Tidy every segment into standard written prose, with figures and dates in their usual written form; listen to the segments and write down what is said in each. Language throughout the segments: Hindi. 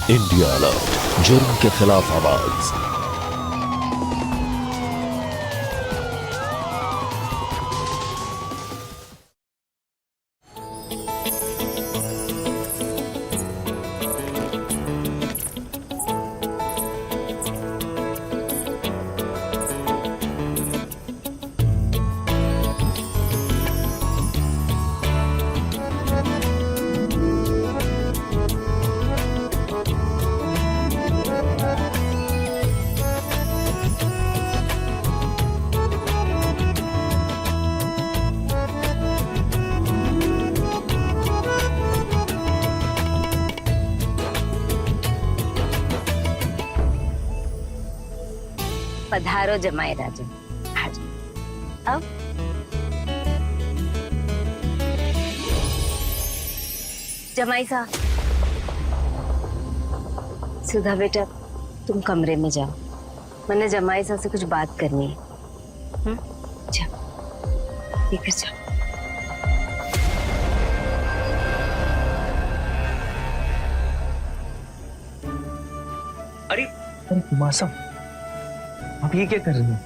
इंडिया अलर्ट, जुर्म के खिलाफ आवाज। पधारो जमाई राजा। अब जमाई साहब, सुधा बेटा तुम कमरे में जाओ, मैंने जमाई साहब से कुछ बात करनी है। जाओ, लेकर जाओ। अरे अरे कुमार, आप ये क्या कर रही हो?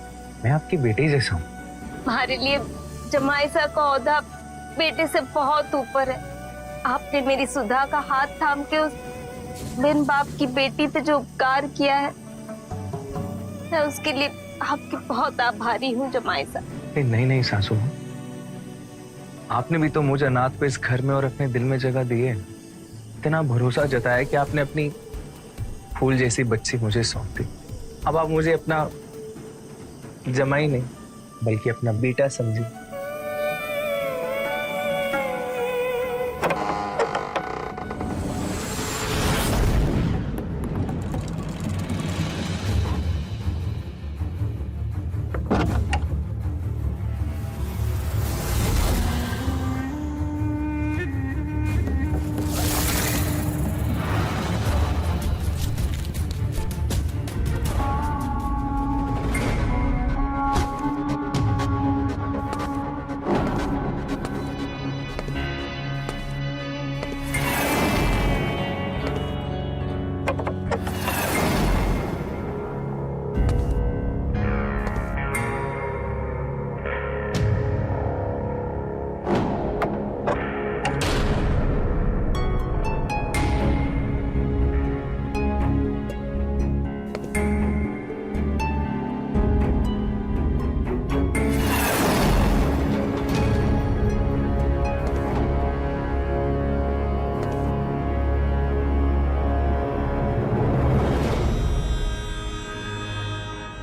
मैं आपके बेटे जैसा हूँ। हमारे लिए जमाई साहब का ओहदा बेटे से बहुत ऊपर है। आपने मेरी सुधा का हाथ थाम के उस बिन बाप की बेटी पे जो उपकार किया है, मैं उसके लिए आपकी बहुत आभारी हूँ जमाई साहब। नहीं नहीं सासू, आपने भी तो मुझे अनाथ पे इस घर में और अपने दिल में जगह दी है। इतना भरोसा जताया कि आपने अपनी फूल जैसी बच्ची मुझे सौंप दी। अब आप मुझे अपना जमाई नहीं बल्कि अपना बेटा समझिए।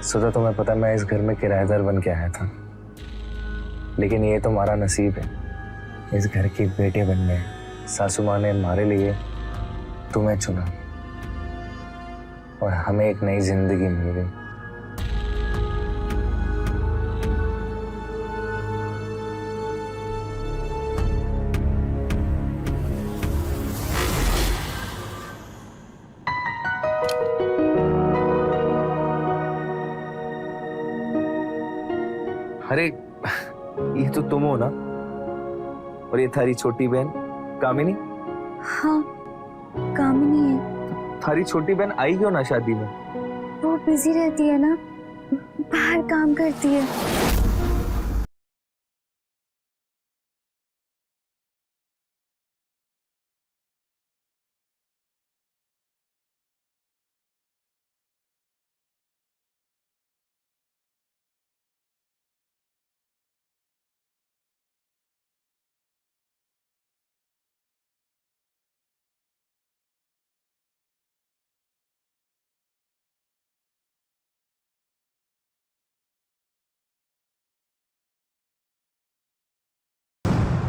सुधा, तुम्हें पता मैं इस घर में किराएदार बन के आया था, लेकिन ये तुम्हारा नसीब है इस घर की बेटे बनने। सासू माँ ने हमारे लिए तुम्हें चुना और हमें एक नई जिंदगी मिल गई। अरे ये तो तुम हो ना, और ये थारी छोटी बहन कामिनी। हाँ, कामिनी है। थारी छोटी बहन आई क्यों ना शादी में? वो बिजी रहती है ना, बाहर काम करती है।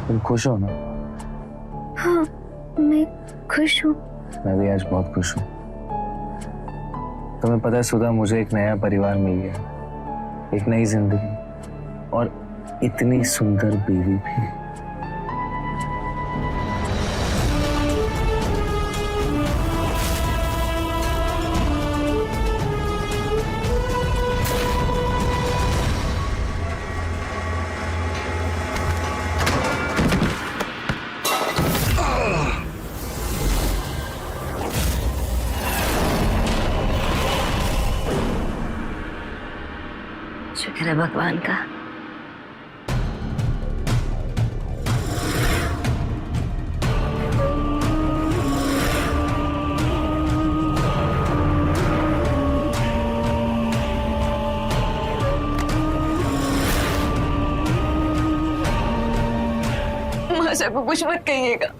तुम खुश हो ना? हाँ, मैं खुश हूँ। मैं भी आज बहुत खुश हूँ। तुम्हें पता है सुधा, मुझे एक नया परिवार मिल गया, एक नई जिंदगी और इतनी सुंदर बीवी भी। शुक्र है भगवान का। माशा को कुछ मत कहिएगा।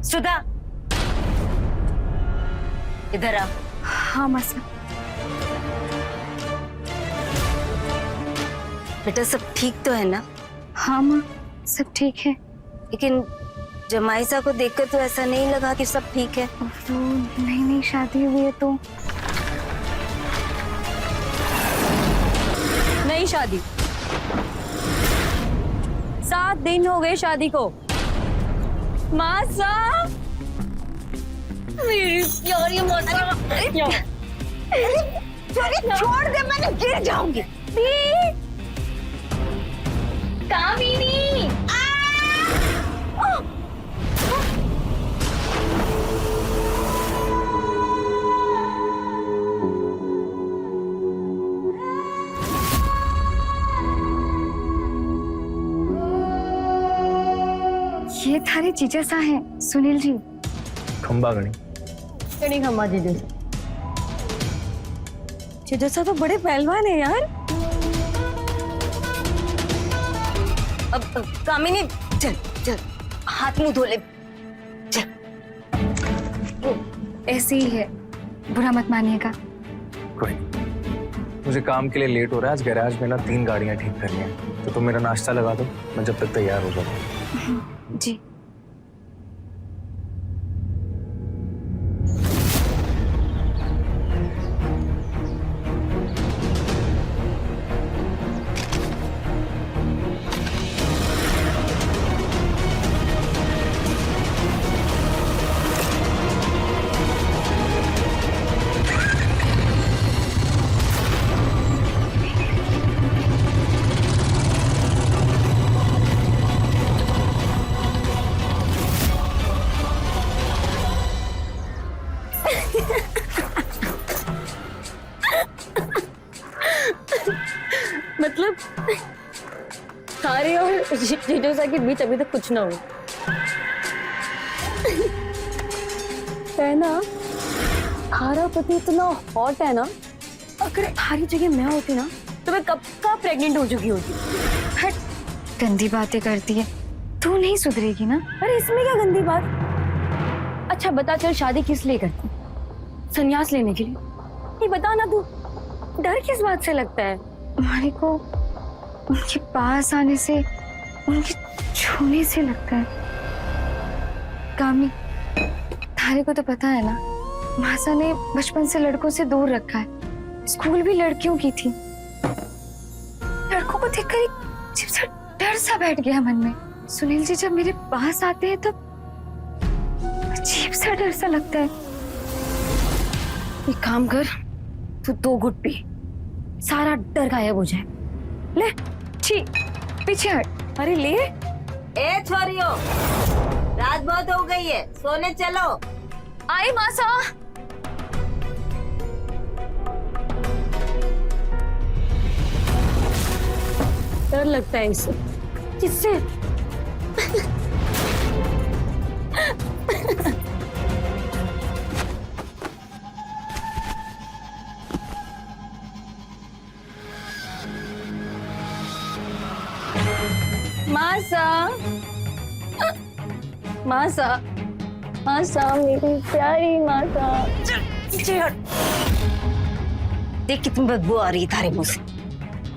सुधा, इधर आ। हाँ मासा। बेटा सब ठीक तो है ना? हाँ माँ, सब ठीक है। लेकिन जमाईसा को देखकर तो ऐसा नहीं लगा कि सब ठीक है। वो नई नई शादी हुई है तो। नई शादी? 7 दिन हो गए शादी को। मासा मेरी प्यारी मासा, छोड़ दे, मैंने गिर जाऊंगी। कामिनी ये थारे जीजा सा है सुनील जी। खंबा गणी कड़ी खम्मा जी जैसा तो बड़े पहलवान है यार। अब कामिनी चल चल, हाथ मुंह धो ले। चल। ऐसे ही है, बुरा मत मानिएगा। कोई मुझे काम के लिए लेट हो रहा है। आज गैराज में ना 3 गाड़ियां ठीक करनी है, तो तुम मेरा नाश्ता लगा दो, मैं जब तक तैयार हो जाऊँ। जी। मतलब थारे और जीजोसा के बीच अभी तक कुछ ना हो है ना? थारा पति इतना हॉट है ना, अगर थारी जगह मैं होती ना तो मैं कब का प्रेग्नेंट हो चुकी होती। हट, गंदी बातें करती है, तू नहीं सुधरेगी ना। अरे इसमें क्या गंदी बात? अच्छा बता, चल शादी किस लिए करती? संन्यास लेने के लिए? नहीं बता ना तू, डर किस बात से लगता है? हमारे को उनके पास आने से, उनके छूने से लगता है। कामी, थारे को तो पता है ना, मासा ने बचपन से लड़कों से दूर रखा है। स्कूल भी लड़कियों की थी। लड़कों को देखकर एक अजीब सा डर सा बैठ गया मन में। सुनील जी जब मेरे पास आते हैं तो अजीब सा डर सा लगता है। एक काम कर, तू 2 घुट पी, सारा डर गायब हो जाए। ले। छी, पीछे हट। अरे ले। ए छोरियो, रात बहुत हो गई है, सोने चलो। आई मासा। डर लगता है इसे। किससे? मासा, मासा, मासा, मेरी प्यारी मासा। देख कितनी बदबू आ रही है तारे मुंह से।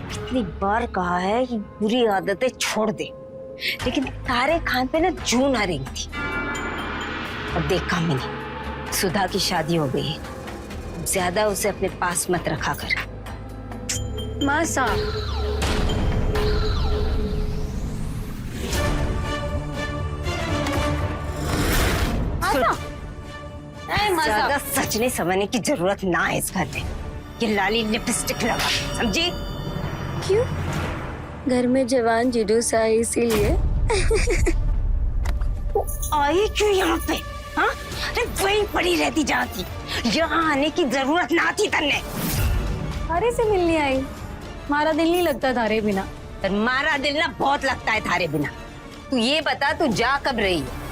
कितनी बार कहा है कि बुरी आदतें छोड़ दे, लेकिन तारे खान पे ना जून आ रही थी। अब देख कामिनी, सुधा की शादी हो गई है, ज्यादा उसे अपने पास मत रखा कर। मासा, ज्यादा सच नहीं समझने की जरूरत ना है इस घर में। ये लाली लिपस्टिक लगा, समझी? क्यों? घर में जवान जुलूस आए इसीलिए। आई क्यों यहाँ पे? हाँ, अरे वहीं पड़ी रहती जहाँ थी। यहाँ आने की जरूरत ना थी तन्ने। थारे से मिलने आई। हमारा दिल नहीं लगता थारे बिना। पर मारा दिल ना बहुत लगता है थारे बिना। तू ये बता, तू जा कब रही है?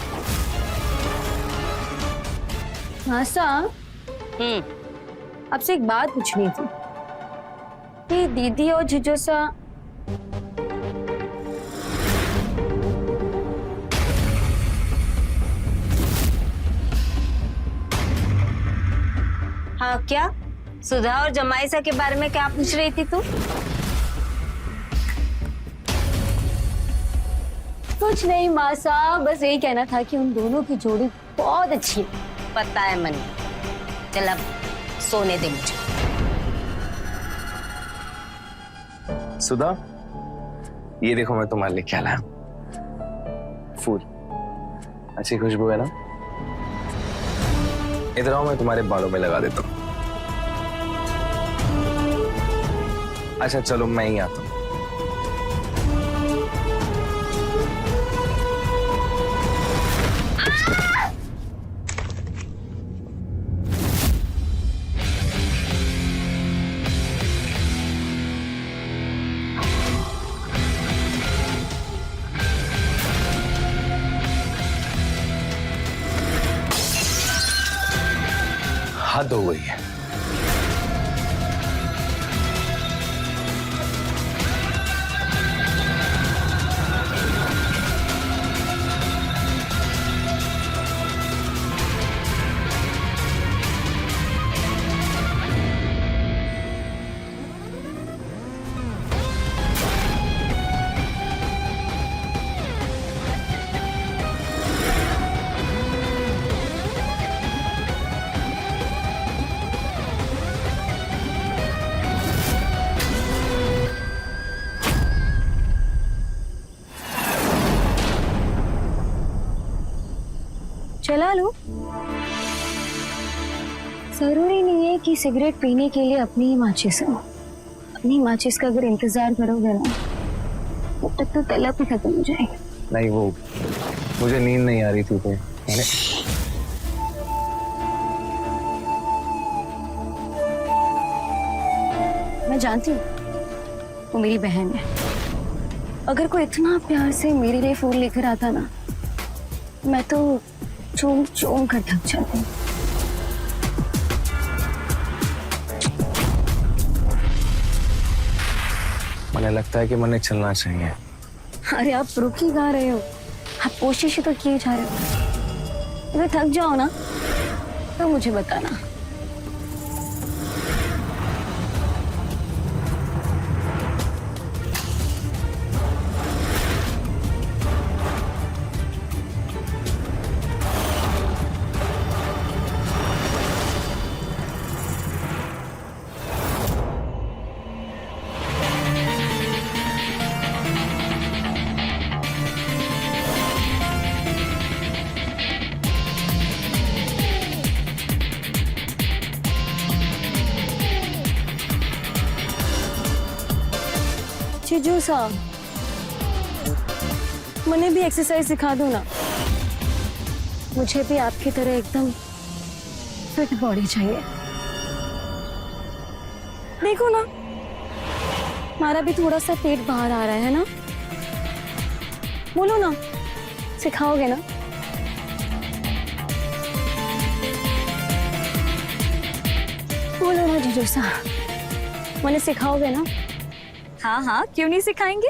मासा, आपसे एक बात पूछनी थी कि दीदी और जिजोसा हाँ क्या? सुधा और जमाईसा के बारे में क्या पूछ रही थी तू? कुछ नहीं मासा, बस यही कहना था कि उन दोनों की जोड़ी बहुत अच्छी है। पता है मनी। चल अब सोने दे मुझे। सुधा, ये देखो मैं तुम्हारे लिए क्या लाया। फूल, अच्छी खुशबू है ना? इधर आओ, मैं तुम्हारे बालों में लगा देता हूँ। अच्छा चलो, मैं ही आता हूँ। हद हो गई है। चला लो। जरूरी नहीं है कि सिगरेट पीने के लिए अपनी ही माचिस हो। अपनी माचिस का अगर इंतजार करोगे ना, तब तक तो तलब ही खत्म हो जाएगी। नहीं, वो मुझे नींद नहीं आ रही थी तो मैंने मैं जानती हूँ वो मेरी बहन है। अगर कोई इतना प्यार से मेरे लिए फूल लेकर आता ना, मैं तो चूम चूम कर थक जाती हूँ। मुझे लगता है कि मुझे चलना चाहिए। अरे आप रुक ही कहाँ रहे हो? आप कोशिश तो किए जा रहे हो। अगर थक जाओ ना तो मुझे बताना। जीजू साहब, मुझे भी एक्सरसाइज सिखा दो ना। मुझे भी आपकी तरह एकदम फिट बॉडी चाहिए। देखो ना, हमारा भी थोड़ा सा पेट बाहर आ रहा है ना। बोलो ना, सिखाओगे ना? बोलो ना जीजू सा, मुझे सिखाओगे ना? हाँ हाँ, क्यों नहीं सिखाएंगे।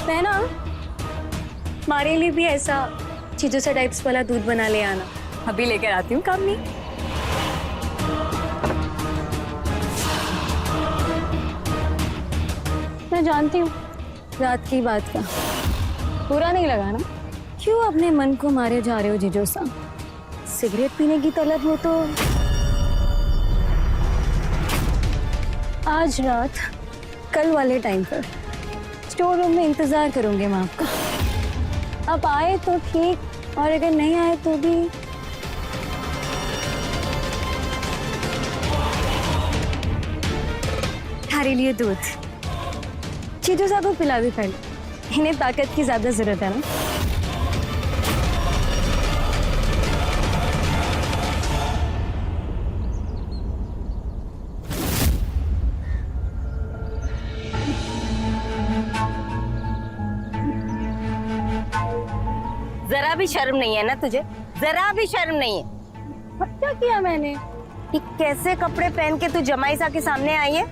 मैं ना हमारे लिए भी ऐसा चीजों से टाइप्स वाला दूध बना ले आना। अभी लेकर आती हूँ कामनी। मैं जानती हूँ रात की बात का बुरा नहीं लगा ना। क्यों अपने मन को मारे जा रहे हो जीजो सा? सिगरेट पीने की तलब हो तो आज रात कल वाले टाइम पर स्टोर रूम में इंतजार करूंगी मैं आपका। आप आए तो ठीक, और अगर नहीं आए तो भी। हमारे लिए दूध चीजू साहब को पिला भी पहले, इन्हें ताकत की ज्यादा जरूरत है ना। जरा भी शर्म नहीं है ना तुझे? जरा भी शर्म नहीं है? अब क्या किया मैंने? ये कैसे कपड़े पहन के तू जमाई सा के सामने आई है?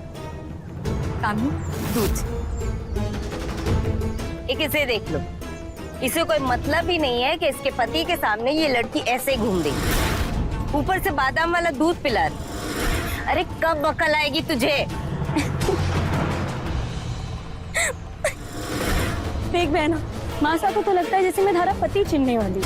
कामनी, दूध। एक इसे देख लो, इसे कोई मतलब ही नहीं है कि इसके पति के सामने ये लड़की ऐसे घूम रही, ऊपर से बादाम वाला दूध पिला रही। अरे कब अकल आएगी तुझे? देख बहना, मासा को तो लगता है जैसे मैं धारा पति चिन्हने वाली।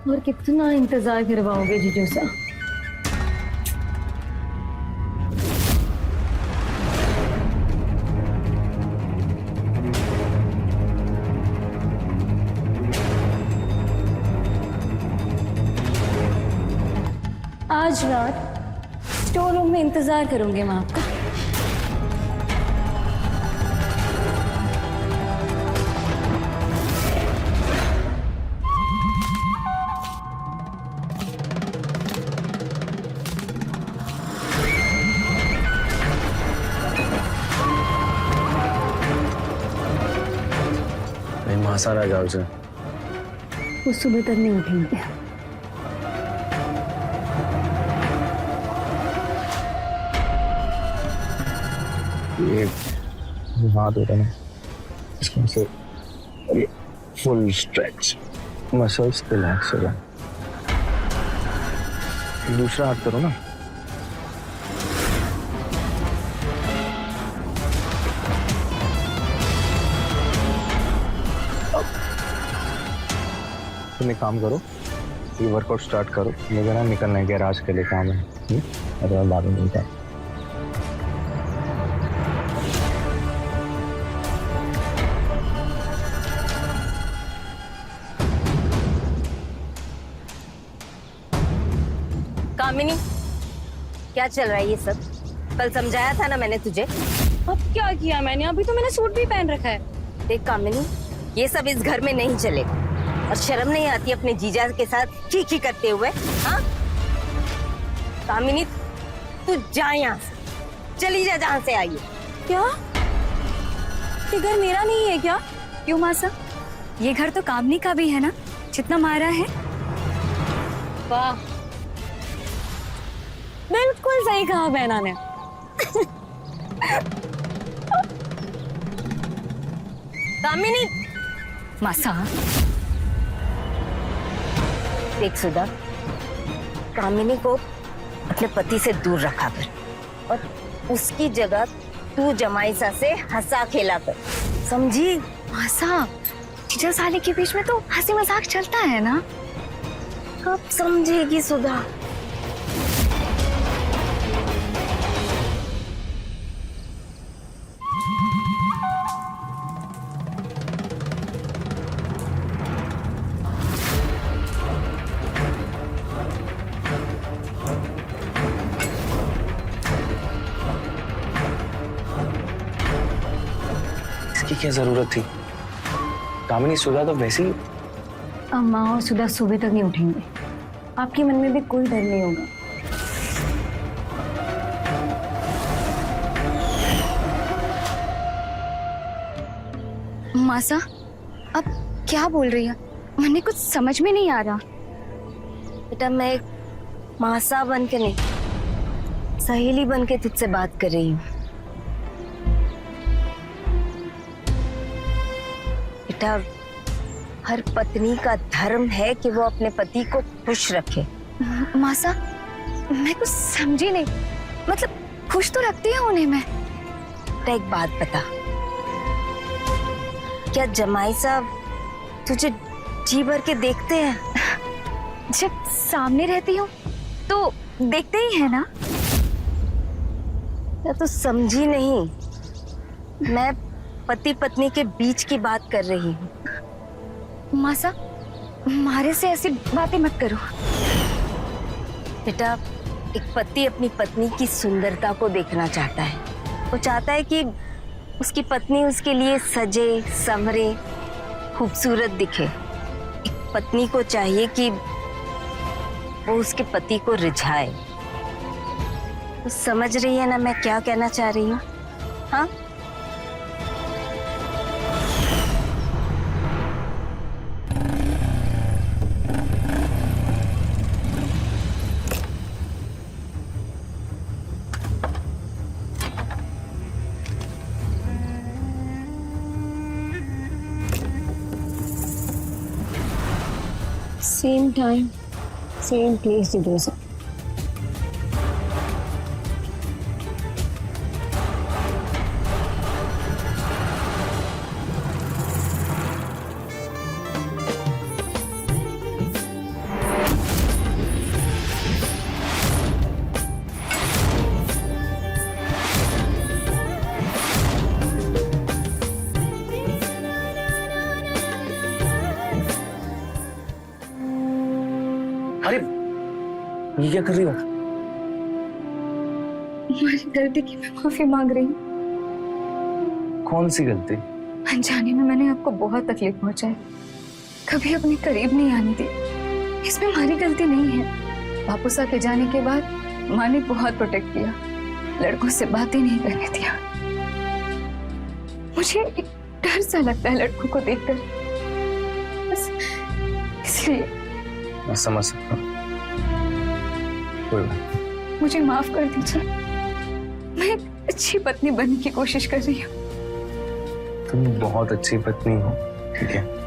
और कितना इंतजार करवाओगे जीजू सा? आज रात स्टोर रूम में इंतजार करूंगी मैं आपका। मासा ना जाओ उसे। वो सुबह तक नहीं उठेंगे। ये हाथ होता है ना, इसमें से ये फुल स्ट्रेच, मसल्स रिलैक्स हो जाए। दूसरा हाथ करो ना। तुम एक काम करो, ये वर्कआउट स्टार्ट करो। मुझे ना निकलना है, गैराज के लिए काम है। अरे मैं बाद में मिलता हूँ। कामिनी, क्या चल रहा है ये सब? कल समझाया था ना मैंने तुझे। अब क्या किया मैंने? अभी तो मैंने सूट भी पहन रखा है। देख कामिनी, ये सब इस घर में नहीं चलेगा। और शर्म नहीं आती अपने जीजा के साथ खी करते हुए? हाँ कामिनी, तू जा यहाँ से, चली जा जहाँ से आई है। क्या ये घर मेरा नहीं है क्या? क्यों मासा, ये घर तो कामनी का भी है ना, जितना मारा है। वाह, बिल्कुल सही कहा बहना ने। कामिनी, मासा, देख सुधा, कामिनी को अपने पति से दूर रखा कर और उसकी जगह तू जमाईसा से हंसा खेला कर, समझी? मासा, जीजा साले के बीच में तो हंसी मजाक चलता है ना। कब समझेगी सुधा? इसकी क्या जरूरत थी? कामिनी, सुधा तो वैसी ही। अम्मा और सुधा सुबह तक नहीं उठेंगे, आपके मन में भी कोई डर नहीं होगा। मासा, अब क्या बोल रही है? मैंने कुछ समझ में नहीं आ रहा। बेटा, मैं एक मासा बन के नहीं, सहेली बन के तुझसे बात कर रही हूँ। बेटा, हर पत्नी का धर्म है कि वो अपने पति को खुश रखे। मासा, मैं कुछ समझी नहीं। मतलब खुश तो रखती है उन्हें मैं। बेटा, एक बात बता, क्या जमाई साहब तुझे जी भर के देखते हैं? जब सामने रहती हूँ तो देखते ही है ना। या तो समझी नहीं, मैं पति पत्नी के बीच की बात कर रही हूँ। मासा, मारे से ऐसी बातें मत करो। बेटा, एक पति अपनी पत्नी की सुंदरता को देखना चाहता है। वो चाहता है कि उसकी पत्नी उसके लिए सजे संवरे खूबसूरत दिखे। एक पत्नी को चाहिए कि वो उसके पति को रिझाए। तो समझ रही है ना मैं क्या कहना चाह रही हूँ? हाँ, सेम टाइम सेम प्लेस जिधर। अरे ये क्या कर रही हो? मेरी गलती की मैं माफी मांग रही हूँ। कौन सी गलती? अनजाने में मैंने आपको बहुत तकलीफ पहुंचाई, कभी अपने करीब नहीं आने दी। इसमें हमारी गलती नहीं है। बापू साहब के जाने के बाद माँ ने बहुत प्रोटेक्ट किया, लड़कों से बातें नहीं करने दिया। मुझे एक डर सा लगता है लड़कों को देखकर, बस इसलिए। मैं समझ सकता हूँ, कोई बात। मुझे माफ कर दीजिए, मैं एक अच्छी पत्नी बनने की कोशिश कर रही हूँ। तुम बहुत अच्छी पत्नी हो, ठीक है?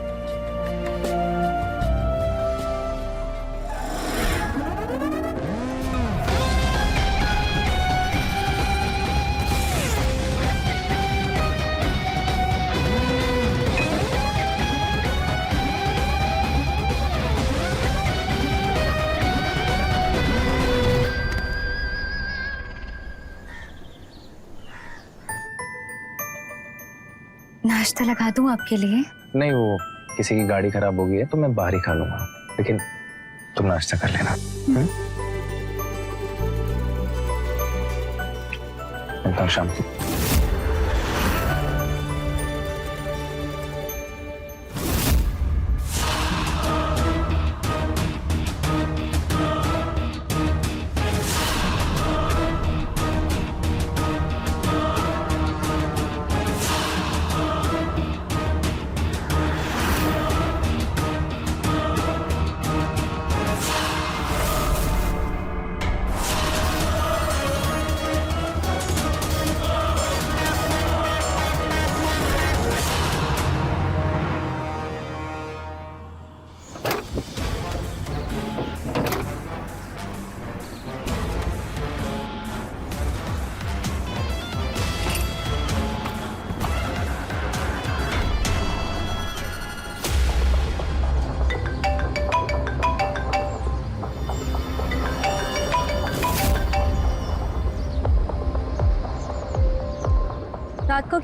नाश्ता लगा दूं आपके लिए? नहीं, वो किसी की गाड़ी खराब हो गई है तो मैं बाहर ही खा लूंगा, लेकिन तुम नाश्ता कर लेना। मिलता हूँ शाम को।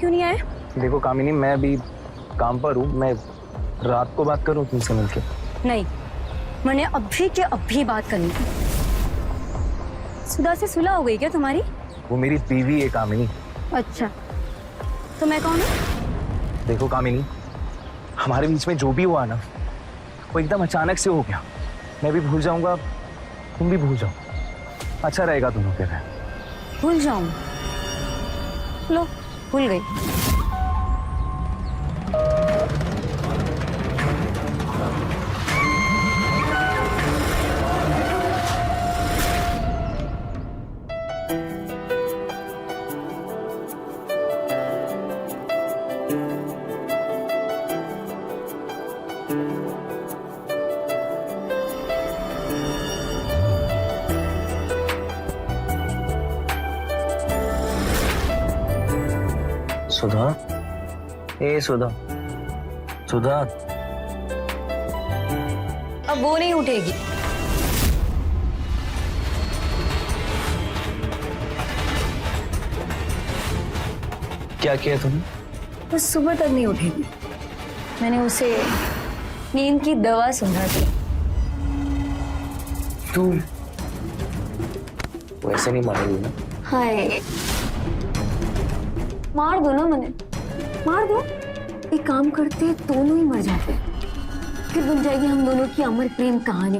क्यों नहीं आए? देखो कामिनी, मैं अभी काम पर हूँ, मैं रात को बात करूँ तुमसे मिलके? नहीं, मैंने अभी के अभी बात करनी थी। सुधा से सुलह हो गई क्या तुम्हारी? वो मेरी बीवी है कामिनी। अच्छा, तो मैं कौन हूँ? देखो कामिनी, हमारे बीच में जो भी हुआ ना, वो एकदम अचानक से हो गया। मैं भी भूल जाऊंगा, तुम भी भूल जाओ, अच्छा रहेगा दोनों के लिए। भूल जाऊं? लो, भूल गई। सुधा, ए सुधा, सुधा, अब वो नहीं उठेगी। क्या किया तुमने? वो सुबह तक नहीं उठेगी। मैंने उसे नींद की दवा सुंघा दी। तू वैसे नहीं मारेगी ना? हाय, मार दो ना, मैंने मार दो। एक काम करते, दोनों ही मर जाते, फिर बन जाएगी हम दोनों की अमर प्रेम कहानी।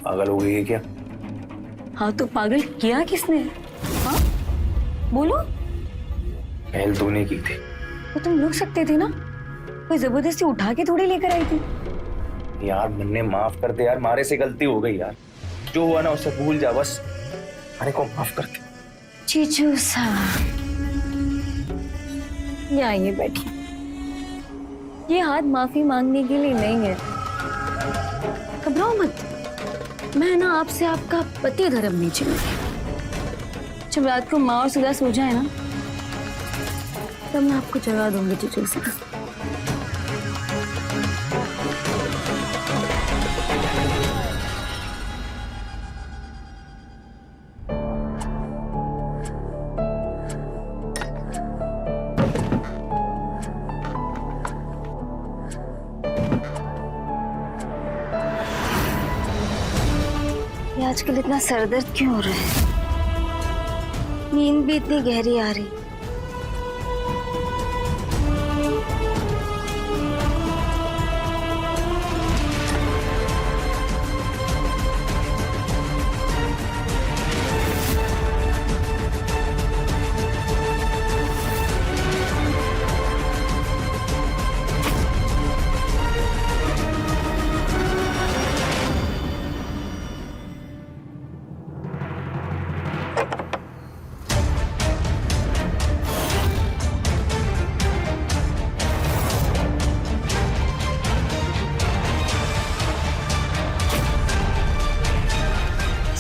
पागल हो गई है क्या? हाँ, तो पागल किया किसने? हाँ, बोलो। पहल तूने की थी। तो तुम रुक सकते थे ना, कोई जबरदस्ती उठा के थोड़ी लेकर आई थी। यार मन्ने, माफ कर दे यार, मारे से गलती हो गई यार, जो हुआ ना उसे भूल जा बस, अरे को माफ कर दे। चीचू सा, ये आइए बैठिए। ये हाथ माफी मांगने के लिए नहीं है, घबराओ मत। मैं ना आपसे आपका पति धर्म नहीं चाहूंगी। जब रात को माँ और सुधा सो जाए ना, तब मैं आपको जगा दूंगी चीचू सा। ये आजकल इतना सरदर्द क्यों हो रहा है? नींद भी इतनी गहरी आ रही।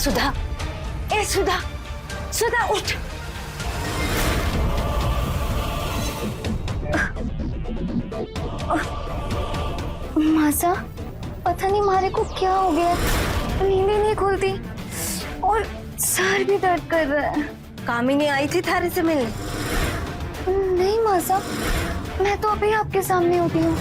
सुधा, ए सुधा, सुधा उठ। मासा, पता नहीं मारे को क्या हो गया, नींद ही नहीं खुलती और सर भी दर्द कर रहा है। कामिनी आई थी थारे से मिलने? नहीं मासा, मैं तो अभी आपके सामने उठी हूँ।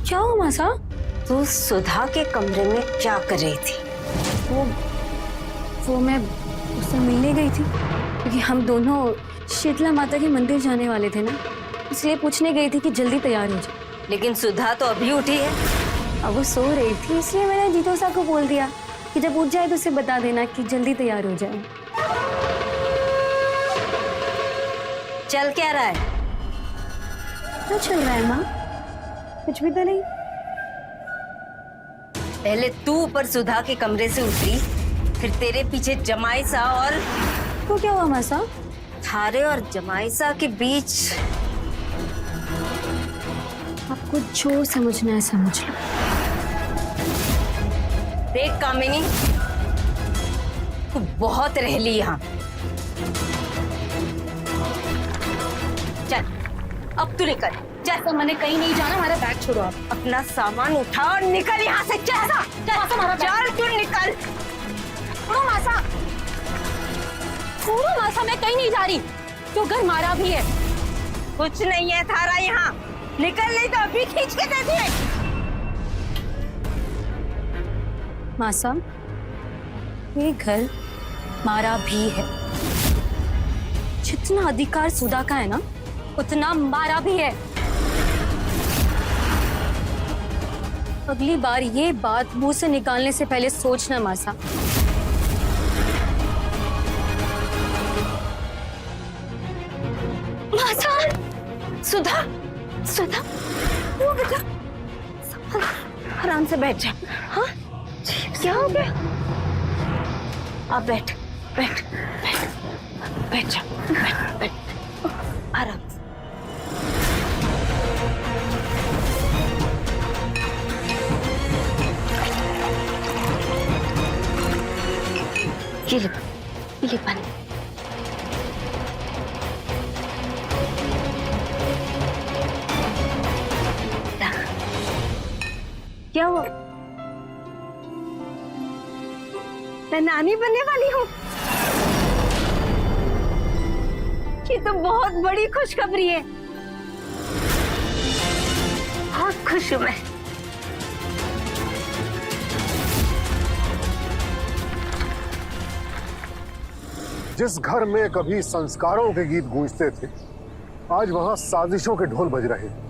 क्या हुआ मासा? तू सुधा के कमरे में क्या कर रही थी? वो मैं उससे मिलने गई थी, क्योंकि हम दोनों शीतला माता के मंदिर जाने वाले थे ना, इसलिए पूछने गई थी कि जल्दी तैयार हो जाए। लेकिन सुधा तो अभी उठी है। अब वो सो रही थी, इसलिए मैंने जीतोसा को बोल दिया कि जब उठ जाए तो उसे बता देना कि जल्दी तैयार हो जाए। चल क्या रहा है? क्या चल रहा है माँ? कुछ भी तो नहीं। पहले तू ऊपर सुधा के कमरे से उतरी, फिर तेरे पीछे जमाईसा और तो क्या हुआ मासा? थारे और जमाईसा के बीच आपको जो समझना है समझ लो। देख कामिनी, तू बहुत रह ली यहाँ। चल अब तू निकल, चल। तो मैंने कहीं नहीं जाना, हमारा बैग छोड़ो आप। अपना सामान उठा और निकल यहाँ से। चल चल तू निकल। छोड़ो मासा, छोड़ो मासा, मैं कहीं नहीं जा रही। जो घर मारा भी है। कुछ नहीं है थारा यहाँ, निकल नहीं तो अभी खींच के दे दिए। मासा, ये घर मारा भी है। जितना अधिकार सुधा का है ना, उतना मारा भी है। अगली बार ये बात मुंह से निकालने से पहले सोचना मासा। मासा, सुधा, सुधा, वो बेटा, आराम से बैठ जा। हाँ, क्या हो गया? अब बैठ, बैठ, बैठ, बैठ जा, बैठ, बैठ, आराम से। ये पानी। क्या हुआ? मैं नानी बनने वाली हूँ। ये तो बहुत बड़ी खुशखबरी है। बहुत खुश हूँ मैं। जिस घर में कभी संस्कारों के गीत गूंजते थे, आज वहां साजिशों के ढोल बज रहे हैं।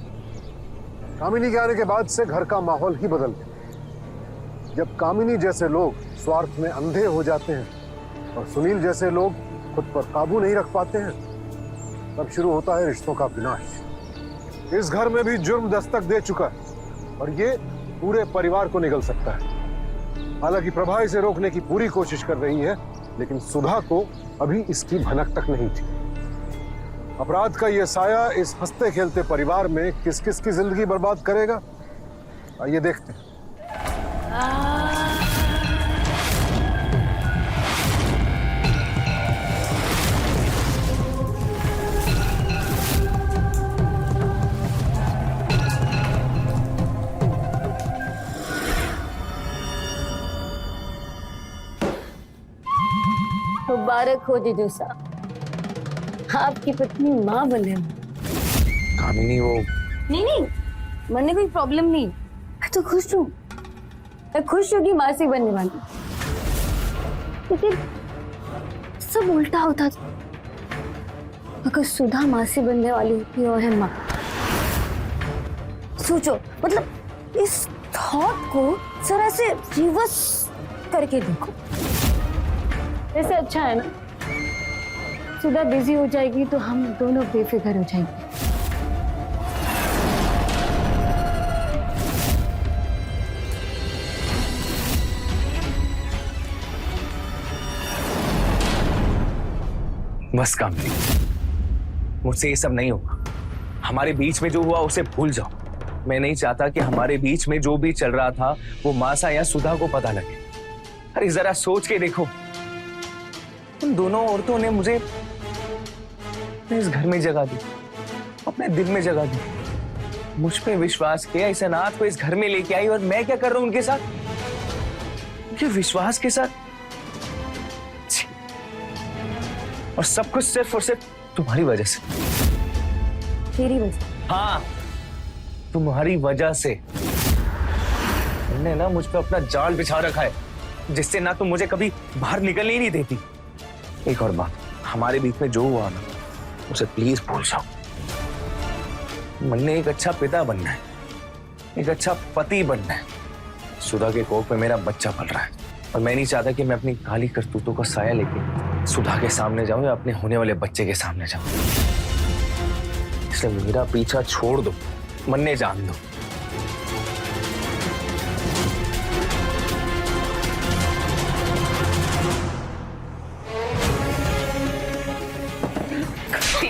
कामिनी के आने के बाद से घर का माहौल ही बदल गया। जब कामिनी जैसे लोग स्वार्थ में अंधे हो जाते हैं और सुनील जैसे लोग खुद पर काबू नहीं रख पाते हैं, तब शुरू होता है रिश्तों का विनाश। इस घर में भी जुर्म दस्तक दे चुका है और ये पूरे परिवार को निगल सकता है। हालांकि प्रभा इसे रोकने की पूरी कोशिश कर रही है, लेकिन सुधा को अभी इसकी भनक तक नहीं थी। अपराध का यह साया इस हंसते खेलते परिवार में किस किस की जिंदगी बर्बाद करेगा, आइए देखते हैं। मुबारक हो जीजू साहब, आपकी पत्नी माँ बने। कामिनी वो नहीं नहीं, मन में कोई प्रॉब्लम नहीं, मैं तो खुश हूँ। मैं खुश हूँ कि मासी बनने वाली, लेकिन सब उल्टा होता था। अगर सुधा मासी बनने वाली होती और है माँ, सोचो, मतलब इस थॉट को जरा से रिवर्स करके देखो। ऐसे अच्छा है ना, सुधा बिजी हो जाएगी तो हम दोनों बेफिक्र हो जाएंगे। बस कामिनी, मुझसे ये सब नहीं होगा। हमारे बीच में जो हुआ उसे भूल जाओ। मैं नहीं चाहता कि हमारे बीच में जो भी चल रहा था वो मासा या सुधा को पता लगे। अरे जरा सोच के देखो, उन दोनों औरतों ने मुझे इस घर में जगह दी, अपने दिल में जगह दी, मुझ पे विश्वास किया, इस अनाथ को इस घर में लेके आई, और मैं क्या कर रहा हूं उनके साथ? उनके विश्वास के साथ। और सब कुछ सिर्फ और सिर्फ तुम्हारी वजह से। तेरी वजह? हाँ, तुम्हारी वजह से। तुमने ना मुझ पे अपना जाल बिछा रखा है, जिससे ना तुम मुझे कभी बाहर निकलने ही नहीं देती। एक और बात, हमारे बीच में जो हुआ ना, उसे प्लीज भूल जाओ। मन ने एक अच्छा पिता बनना है, एक अच्छा पति बनना है। सुधा के कोख में मेरा बच्चा पल रहा है, और मैं नहीं चाहता कि मैं अपनी काली करतूतों का साया लेके सुधा के सामने जाऊं या अपने होने वाले बच्चे के सामने जाऊं। इसलिए मेरा पीछा छोड़ दो, मन्ने जान दो।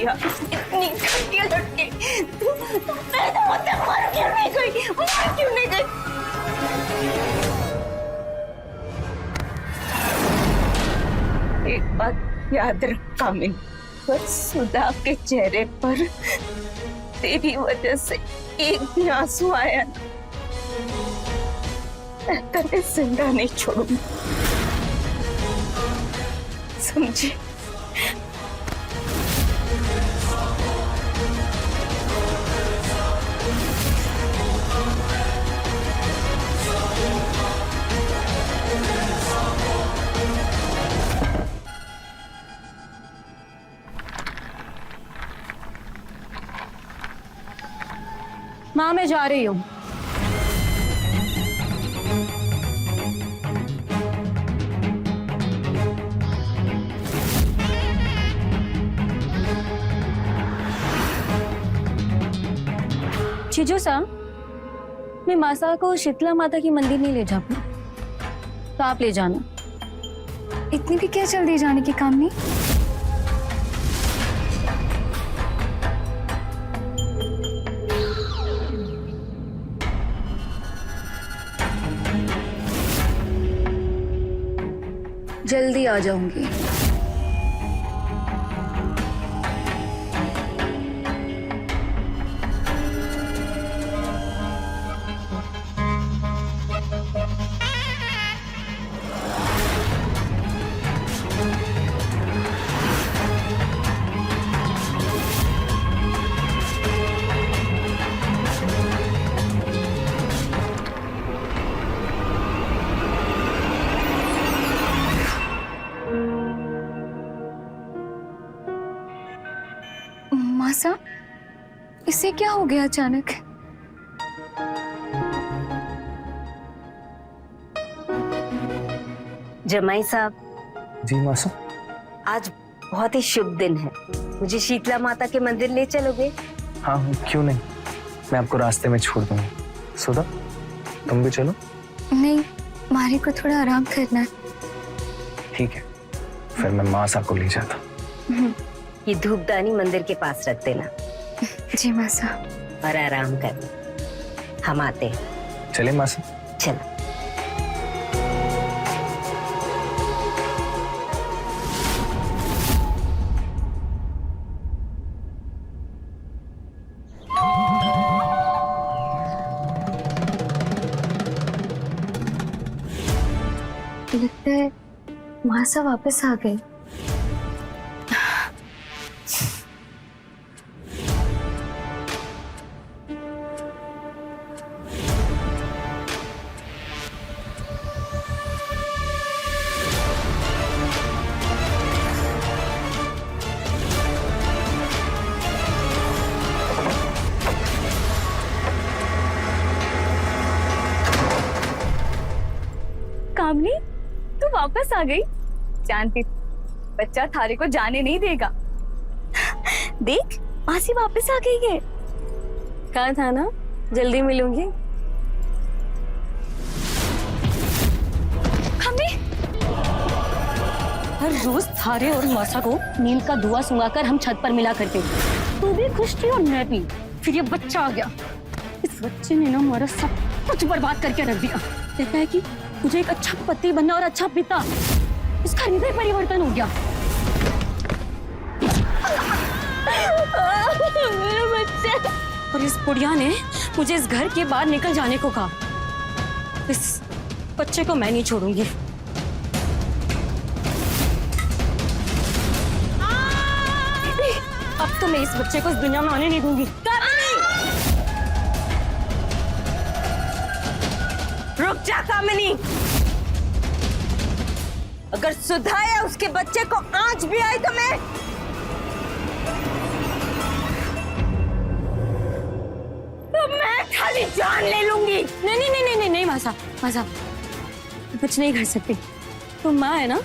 इतनी घटिया लड़की, तू पैदा होते मर क्यों नहीं गई? मर क्यों नहीं गई? एक बात याद रख कामिनी, बस सुधा के चेहरे पर तेरी वजह से एक भी आंसू आया ना, मैं तेरे जिंदा नहीं छोड़ूंगी, समझे? माँ मैं जा रही हूँ। जीजू सा, मैं मासा को शीतला माता की मंदिर नहीं ले जा पाई, तो आप ले जाना। इतनी भी क्या जल्दी जाने की काम नहीं? जल्दी आ जाऊंगी। मासा, इसे क्या हो गया अचानक? जमाई साहब, जी मासा। आज बहुत ही शुभ दिन है, मुझे शीतला माता के मंदिर ले चलोगे? हाँ क्यों नहीं, मैं आपको रास्ते में छोड़ दूंगा। सुधा तुम भी चलो। नहीं, मारे को थोड़ा आराम करना है। ठीक है, फिर मैं मासा को ले जाता। ये धूपदानी मंदिर के पास रख देना जी मासा। और आराम करना, हम आते हैं। चले मासा। चलो। लगता है मासा वापस आ गई। कामनी, तू वापस आ गई। जानती बच्चा थारे को जाने नहीं देगा। देख, मासी वापस आ गई है। कहा था ना जल्दी मिलूंगी। कामनी, हर रोज थारे और मासा को नील का धुआं सुंगाकर हम छत पर मिला करते थे। तू भी खुश थी और मैं भी। फिर ये बच्चा आ गया। इस बच्चे ने ना हमारा सब कुछ बर्बाद करके रख दिया। कहता है कि मुझे एक अच्छा पति बनना और अच्छा पिता, इसका हृदय परिवर्तन हो गया। मेरे बच्चे। और इस बुढ़िया ने मुझे इस घर के बाहर निकल जाने को कहा। इस बच्चे को मैं नहीं छोड़ूंगी। अब तो मैं इस बच्चे को इस दुनिया में आने नहीं दूंगी। रुक जा कामिनी, अगर सुधा या उसके बच्चे को आंच भी आई तो मैं खाली जान ले लूंगी। नहीं नहीं नहीं नहीं नहीं मासा, मासा कुछ नहीं कर सकती। तो माँ है ना,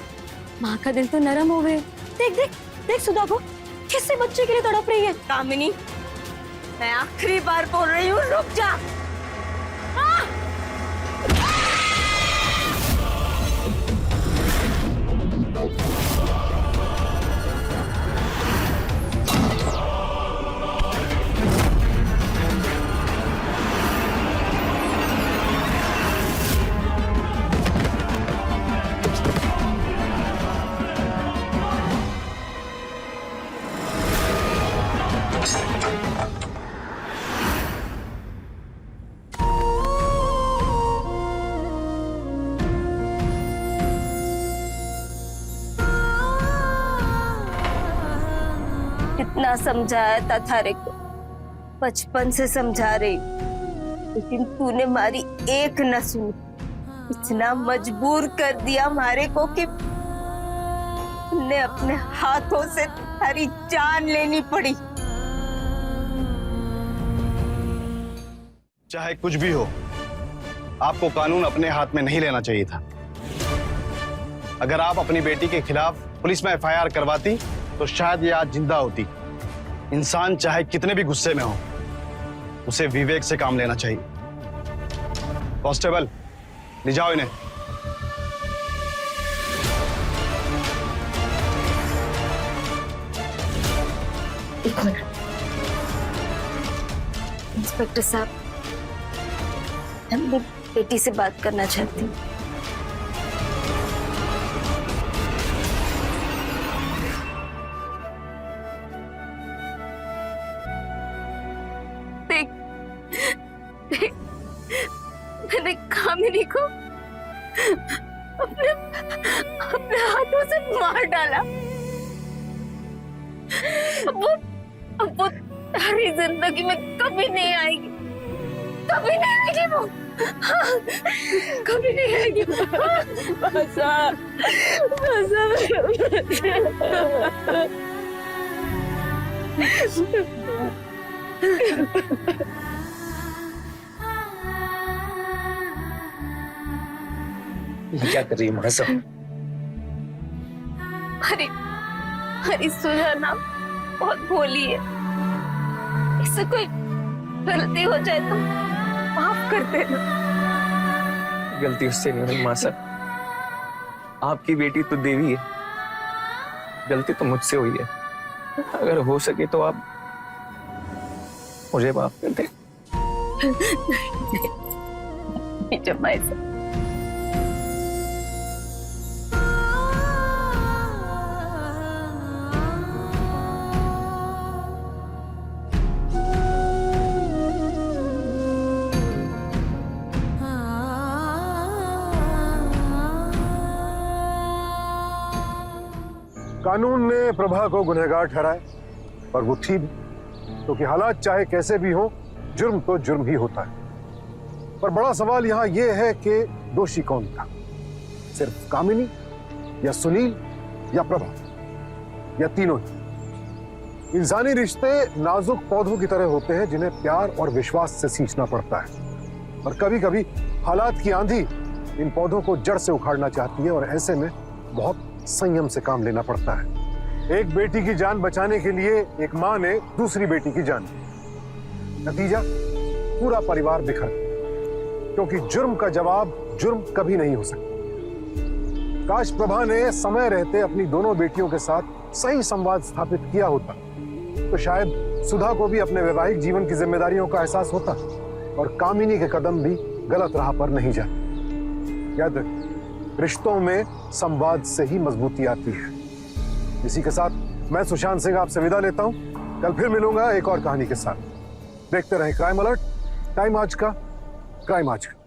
माँ का दिल तो नरम हो गए। देख देख देख सुधा को किससे बच्चे के लिए तड़प रही है। कामिनी, मैं आखिरी बार बोल रही हूँ, रुक जा। कितना समझाया था थारे को, बचपन से समझा रही हूं, लेकिन तूने मारी एक न सुनी। इतना मजबूर कर दिया मारे को कि ने अपने हाथों से थारी जान लेनी पड़ी। चाहे कुछ भी हो, आपको कानून अपने हाथ में नहीं लेना चाहिए था। अगर आप अपनी बेटी के खिलाफ पुलिस में एफआईआर करवाती तो शायद ये आज जिंदा होती। इंसान चाहे कितने भी गुस्से में हो, उसे विवेक से काम लेना चाहिए। कांस्टेबल, ले जाओ इन्हें। एक मिनट इंस्पेक्टर साहब, मैं अपनी बेटी से बात करना चाहती हूँ। देख, मैंने कामिनी को अपने हाथों से मार डाला। अब वो तारी जिंदगी में कभी नहीं आएगी, कभी नहीं आएगी वो, कभी नहीं आएगी। बसा, ये क्या कर रही है मासा? हरी सुधा ना बहुत भोली है, इससे कोई गलती हो जाए तो माफ कर देना। गलती उससे नहीं हुई मासा, आपकी बेटी तो देवी है, गलती तो मुझसे हुई है। अगर हो सके तो आप मुझे माफ कर दें। जमाई से कानून ने प्रभा को गुनहगार ठहराया, पर वो थी भी, क्योंकि हालात चाहे कैसे भी हो, जुर्म तो जुर्म ही होता है। पर बड़ा सवाल यहाँ ये है कि दोषी कौन था? सिर्फ कामिनी या सुनील या प्रभा या तीनों ही? इंसानी रिश्ते नाजुक पौधों की तरह होते हैं जिन्हें प्यार और विश्वास से सींचना पड़ता है। और कभी कभी हालात की आंधी इन पौधों को जड़ से उखाड़ना चाहती है और ऐसे में बहुत संयम से काम लेना पड़ता है। एक बेटी की जान बचाने के लिए एक मां ने दूसरी बेटी की जान ली। नतीजा, पूरा परिवार बिखर, क्योंकि जुर्म का जवाब जुर्म कभी नहीं हो सकता। काश प्रभा ने समय रहते अपनी दोनों बेटियों के साथ सही संवाद स्थापित किया होता तो शायद सुधा को भी अपने वैवाहिक जीवन की जिम्मेदारियों का एहसास होता और कामिनी के कदम भी गलत राह पर नहीं जाते। याद रखें, रिश्तों में संवाद से ही मजबूती आती है। इसी के साथ मैं सुशांत सिंह आपसे विदा लेता हूं। कल फिर मिलूंगा एक और कहानी के साथ। देखते रहें क्राइम अलर्ट, टाइम आज का, क्राइम आज का।